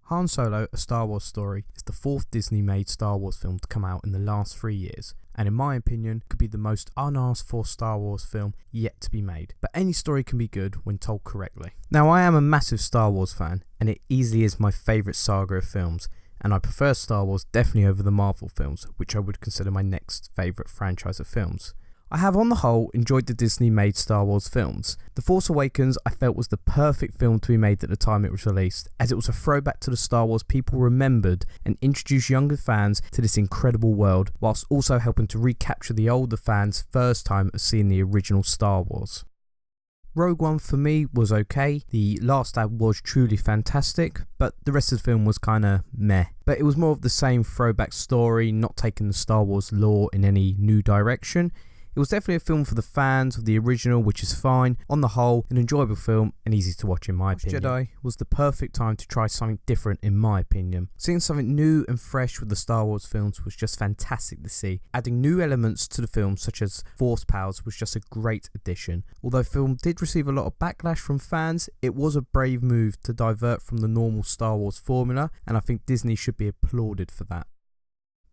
Han Solo, A Star Wars Story is the fourth Disney-made Star Wars film to come out in the last 3 years, and in my opinion, could be the most unasked for Star Wars film yet to be made. But any story can be good when told correctly. Now, I am a massive Star Wars fan, and it easily is my favourite saga of films, and I prefer Star Wars definitely over the Marvel films, which I would consider my next favourite franchise of films. I have on the whole enjoyed the Disney-made Star Wars films. The Force Awakens I felt was the perfect film to be made at the time it was released, as it was a throwback to the Star Wars people remembered and introduced younger fans to this incredible world, whilst also helping to recapture the older fans' first time of seeing the original Star Wars. Rogue One for me was okay, the last act was truly fantastic, but the rest of the film was kinda meh. But it was more of the same throwback story, not taking the Star Wars lore in any new direction. It was definitely a film for the fans of the original, which is fine. On the whole, an enjoyable film and easy to watch in my opinion. Jedi was the perfect time to try something different in my opinion. Seeing something new and fresh with the Star Wars films was just fantastic to see. Adding new elements to the film such as Force powers was just a great addition. Although the film did receive a lot of backlash from fans, it was a brave move to divert from the normal Star Wars formula, and I think Disney should be applauded for that.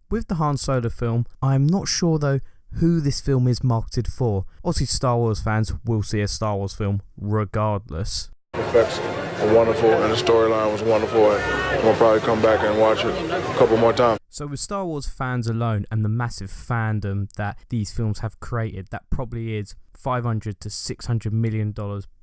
With the Han Solo film, I am not sure though who this film is marketed for. Obviously Star Wars fans will see a Star Wars film regardless. The effects were wonderful and the storyline was wonderful, and we'll probably come back and watch it a couple more times. So with Star Wars fans alone and the massive fandom that these films have created, that probably is $500 to $600 million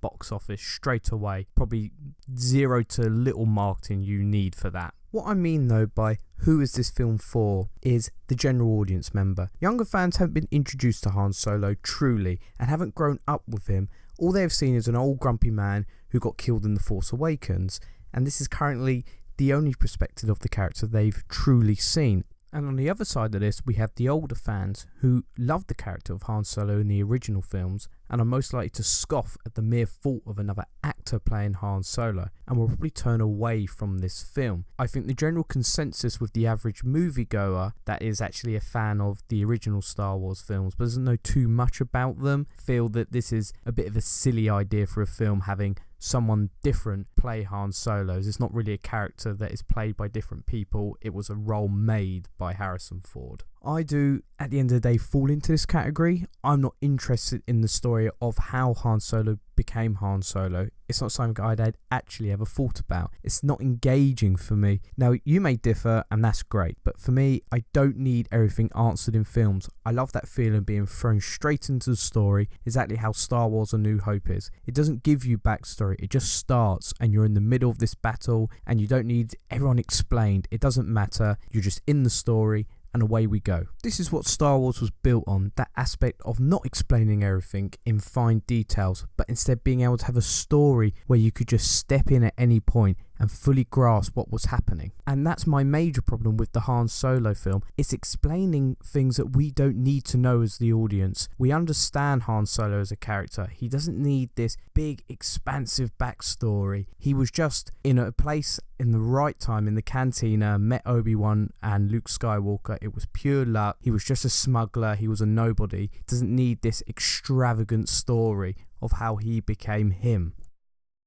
box office straight away. Probably zero to little marketing you need for that. What I mean though by who is this film for is the general audience member. Younger fans haven't been introduced to Han Solo truly and haven't grown up with him. All they have seen is an old grumpy man who got killed in The Force Awakens, and this is currently the only perspective of the character they've truly seen. And on the other side of this, we have the older fans who love the character of Han Solo in the original films and are most likely to scoff at the mere thought of another actor playing Han Solo and will probably turn away from this film. I think the general consensus with the average moviegoer that is actually a fan of the original Star Wars films but doesn't know too much about them feel that this is a bit of a silly idea for a film having someone different play Han Solo. It's not really a character that is played by different people. It was a role made by Harrison Ford. I do, at the end of the day, fall into this category. I'm not interested in the story of how Han Solo became Han Solo. It's not something I'd actually ever thought about. It's not engaging for me. Now, you may differ, and that's great, but for me, I don't need everything answered in films. I love that feeling of being thrown straight into the story, exactly how Star Wars A New Hope is. It doesn't give you backstory, it just starts, and you're in the middle of this battle, and you don't need everyone explained. It doesn't matter, you're just in the story, and away we go. This is what Star Wars was built on, that aspect of not explaining everything in fine details, but instead being able to have a story where you could just step in at any point and fully grasp what was happening. And that's my major problem with the Han Solo film. It's explaining things that we don't need to know as the audience. We understand Han Solo as a character. He doesn't need this big, expansive backstory. He was just in a place in the right time in the cantina, met Obi-Wan and Luke Skywalker. It was pure luck. He was just a smuggler. He was a nobody. He doesn't need this extravagant story of how he became him.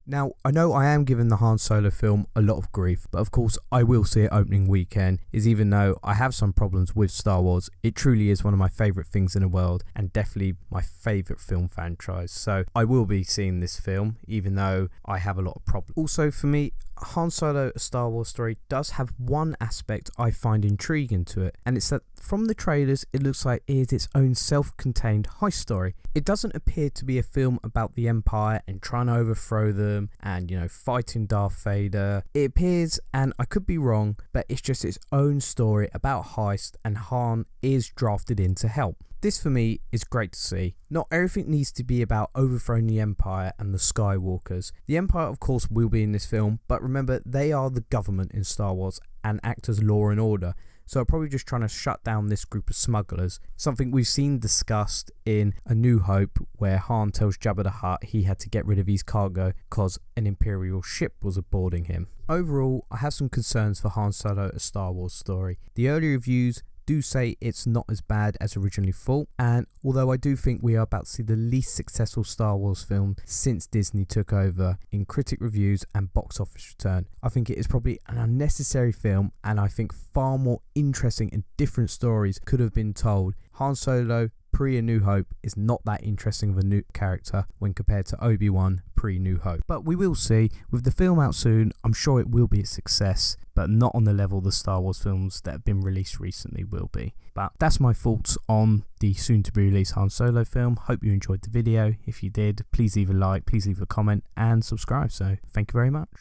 Now, I know I am giving the Han Solo film a lot of grief, but of course I will see it opening weekend, is even though I have some problems with Star Wars, it truly is one of my favourite things in the world and definitely my favourite film franchise. So I will be seeing this film, even though I have a lot of problems. Also for me, Han Solo, A Star Wars Story does have one aspect I find intriguing to it, and it's that from the trailers it looks like it is its own self-contained heist story. It doesn't appear to be a film about the Empire and trying to overthrow them and, fighting Darth Vader. It appears, and I could be wrong, but it's just its own story about heist, and Han is drafted in to help. This for me is great to see. Not everything needs to be about overthrowing the Empire and the Skywalkers. The Empire of course will be in this film, but remember they are the government in Star Wars and act as law and order. So I'm probably just trying to shut down this group of smugglers. Something we've seen discussed in A New Hope, where Han tells Jabba the Hutt he had to get rid of his cargo because an Imperial ship was boarding him. Overall, I have some concerns for Han Solo, A Star Wars Story. The early reviews do say it's not as bad as originally thought, and although I do think we are about to see the least successful Star Wars film since Disney took over in critic reviews and box office return, I think it is probably an unnecessary film, and I think far more interesting and different stories could have been told. Han Solo pre-A New Hope is not that interesting of a new character when compared to Obi-Wan pre-New Hope. But we will see. With the film out soon, I'm sure it will be a success, but not on the level the Star Wars films that have been released recently will be. But that's my thoughts on the soon-to-be-released Han Solo film. Hope you enjoyed the video. If you did, please leave a like, please leave a comment, and subscribe. So thank you very much.